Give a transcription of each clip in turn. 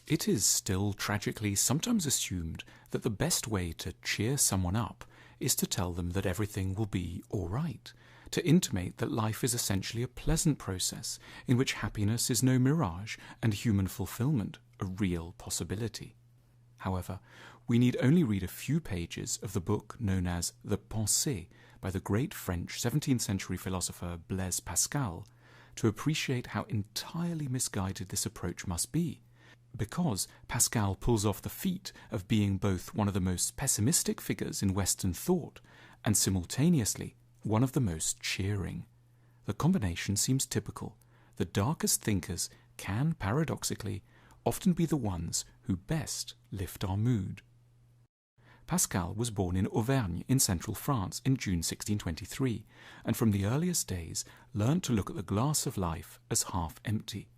It is still tragically sometimes assumed that the best way to cheer someone up is to tell them that everything will be all right, to intimate that life is essentially a pleasant process in which happiness is no mirage and human fulfillment a real possibility. However, we need only read a few pages of the book known as The Pensée by the great French 17th century philosopher Blaise Pascal to appreciate how entirely misguided this approach must be, because Pascal pulls off the feat of being both one of the most pessimistic figures in Western thought and simultaneously one of the most cheering. The combination seems typical. The darkest thinkers can, paradoxically, often be the ones who best lift our mood. Pascal was born in Auvergne in central France in June 1623, and from the earliest days learned to look at the glass of life as half empty.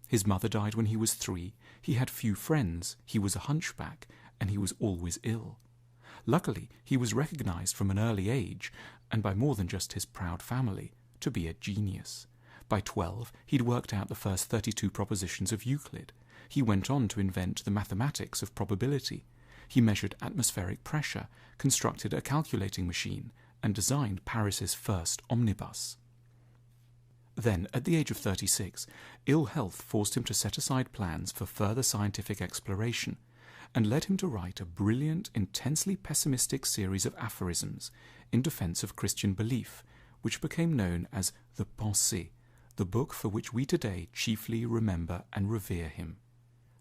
His mother died when he was 3, he had few friends, he was a hunchback, and he was always ill. Luckily, he was recognized from an early age, and by more than just his proud family, to be a genius. By 12, he'd worked out the first 32 propositions of Euclid. He went on to invent the mathematics of probability. He measured atmospheric pressure, constructed a calculating machine, and designed Paris's first omnibus. Then, at the age of 36, ill health forced him to set aside plans for further scientific exploration, and led him to write a brilliant, intensely pessimistic series of aphorisms in defense of Christian belief, which became known as the Pensée, the book for which we today chiefly remember and revere him.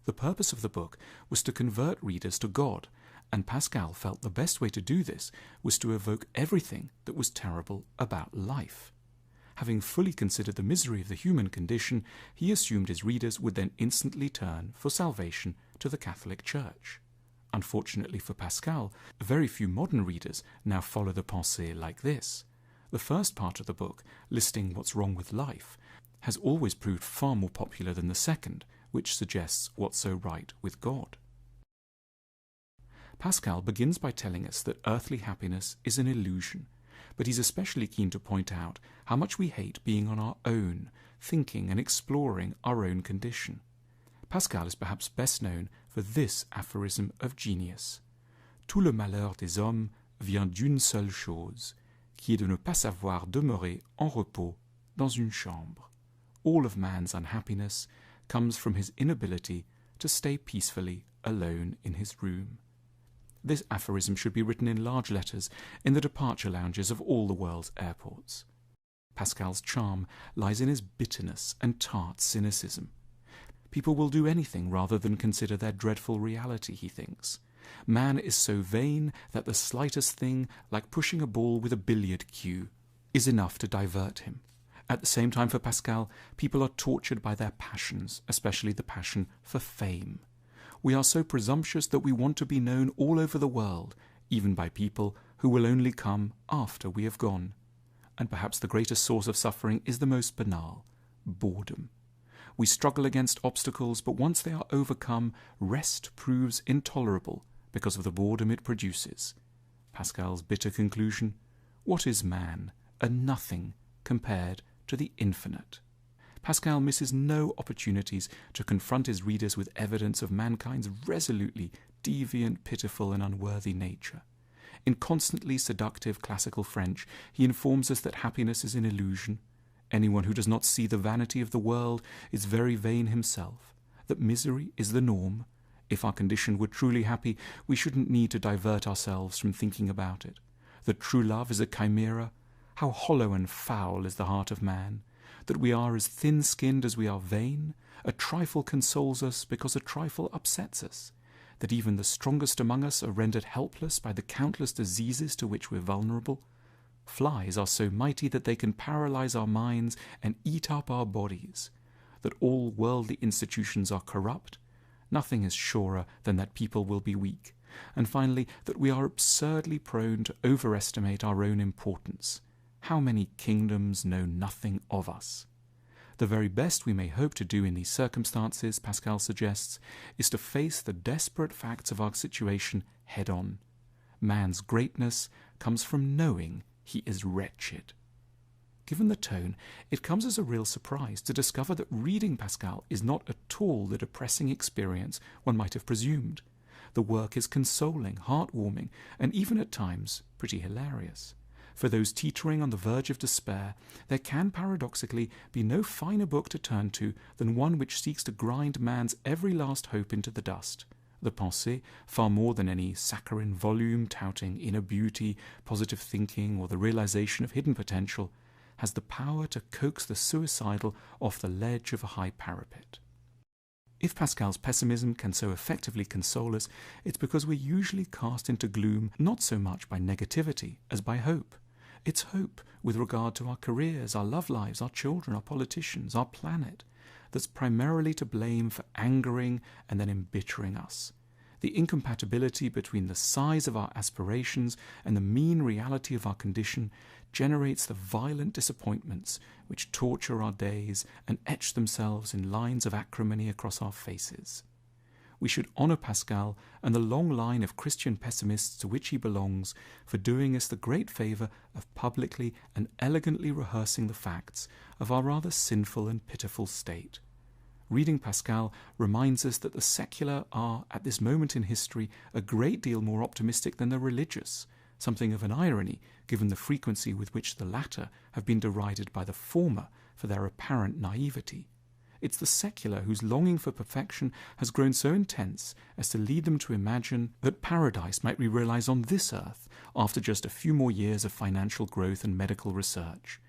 The purpose of the book was to convert readers to God, and Pascal felt the best way to do this was to evoke everything that was terrible about life. Having fully considered the misery of the human condition, he assumed his readers would then instantly turn for salvation to the Catholic Church. Unfortunately for Pascal, very few modern readers now follow the Pensée like this. The first part of the book, listing what's wrong with life, has always proved far more popular than the second, which suggests what's so right with God. Pascal begins by telling us that earthly happiness is an illusion, but he's especially keen to point out how much we hate being on our own, thinking and exploring our own condition. Pascal is perhaps best known for this aphorism of genius. Tout le malheur des hommes vient d'une seule chose, qui est de ne pas savoir demeurer en repos dans une chambre. All of man's unhappiness comes from his inability to stay peacefully alone in his room. This aphorism should be written in large letters in the departure lounges of all the world's airports. Pascal's charm lies in his bitterness and tart cynicism. People will do anything rather than consider their dreadful reality, he thinks. Man is so vain that the slightest thing, like pushing a ball with a billiard cue, is enough to divert him. At the same time, for Pascal, people are tortured by their passions, especially the passion for fame. We are so presumptuous that we want to be known all over the world, even by people who will only come after we have gone. And perhaps the greatest source of suffering is the most banal: boredom. We struggle against obstacles, but once they are overcome, rest proves intolerable because of the boredom it produces. Pascal's bitter conclusion: what is man? A nothing compared to the infinite. Pascal misses no opportunities to confront his readers with evidence of mankind's resolutely deviant, pitiful, and unworthy nature. In constantly seductive classical French, he informs us that happiness is an illusion. Anyone who does not see the vanity of the world is very vain himself, that misery is the norm. If our condition were truly happy, we shouldn't need to divert ourselves from thinking about it. That true love is a chimera. How hollow and foul is the heart of man. That we are as thin-skinned as we are vain. A trifle consoles us because a trifle upsets us. That even the strongest among us are rendered helpless by the countless diseases to which we're vulnerable. Flies are so mighty that they can paralyze our minds and eat up our bodies. That all worldly institutions are corrupt. Nothing is surer than that people will be weak. And finally, that we are absurdly prone to overestimate our own importance. How many kingdoms know nothing of us? The very best we may hope to do in these circumstances, Pascal suggests, is to face the desperate facts of our situation head-on. Man's greatness comes from knowing he is wretched. Given the tone, it comes as a real surprise to discover that reading Pascal is not at all the depressing experience one might have presumed. The work is consoling, heartwarming, and even at times pretty hilarious. For those teetering on the verge of despair, there can paradoxically be no finer book to turn to than one which seeks to grind man's every last hope into the dust. The Pensée, far more than any saccharine volume touting inner beauty, positive thinking, or the realization of hidden potential, has the power to coax the suicidal off the ledge of a high parapet. If Pascal's pessimism can so effectively console us, it's because we're usually cast into gloom not so much by negativity as by hope. It's hope with regard to our careers, our love lives, our children, our politicians, our planet, that's primarily to blame for angering and then embittering us. The incompatibility between the size of our aspirations and the mean reality of our condition generates the violent disappointments which torture our days and etch themselves in lines of acrimony across our faces. We should honour Pascal and the long line of Christian pessimists to which he belongs for doing us the great favour of publicly and elegantly rehearsing the facts of our rather sinful and pitiful state. Reading Pascal reminds us that the secular are, at this moment in history, a great deal more optimistic than the religious, something of an irony given the frequency with which the latter have been derided by the former for their apparent naivety. It's the secular whose longing for perfection has grown so intense as to lead them to imagine that paradise might be realized on this earth after just a few more years of financial growth and medical research.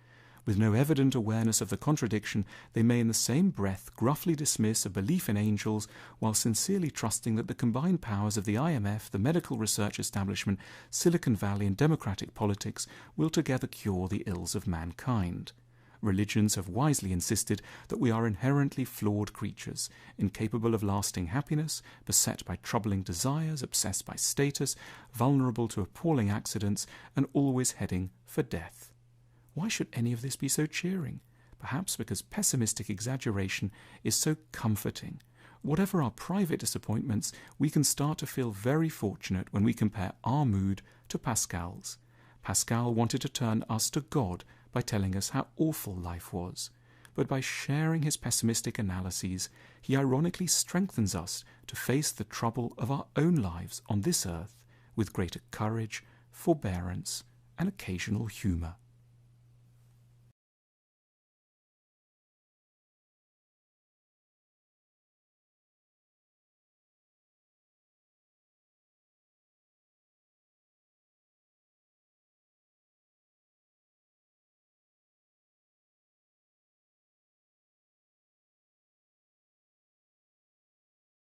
With no evident awareness of the contradiction, they may in the same breath gruffly dismiss a belief in angels while sincerely trusting that the combined powers of the IMF, the medical research establishment, Silicon Valley and democratic politics will together cure the ills of mankind. Religions have wisely insisted that we are inherently flawed creatures, incapable of lasting happiness, beset by troubling desires, obsessed by status, vulnerable to appalling accidents, and always heading for death. Why should any of this be so cheering? Perhaps because pessimistic exaggeration is so comforting. Whatever our private disappointments, we can start to feel very fortunate when we compare our mood to Pascal's. Pascal wanted to turn us to God by telling us how awful life was. But by sharing his pessimistic analyses, he ironically strengthens us to face the trouble of our own lives on this earth with greater courage, forbearance, and occasional humour.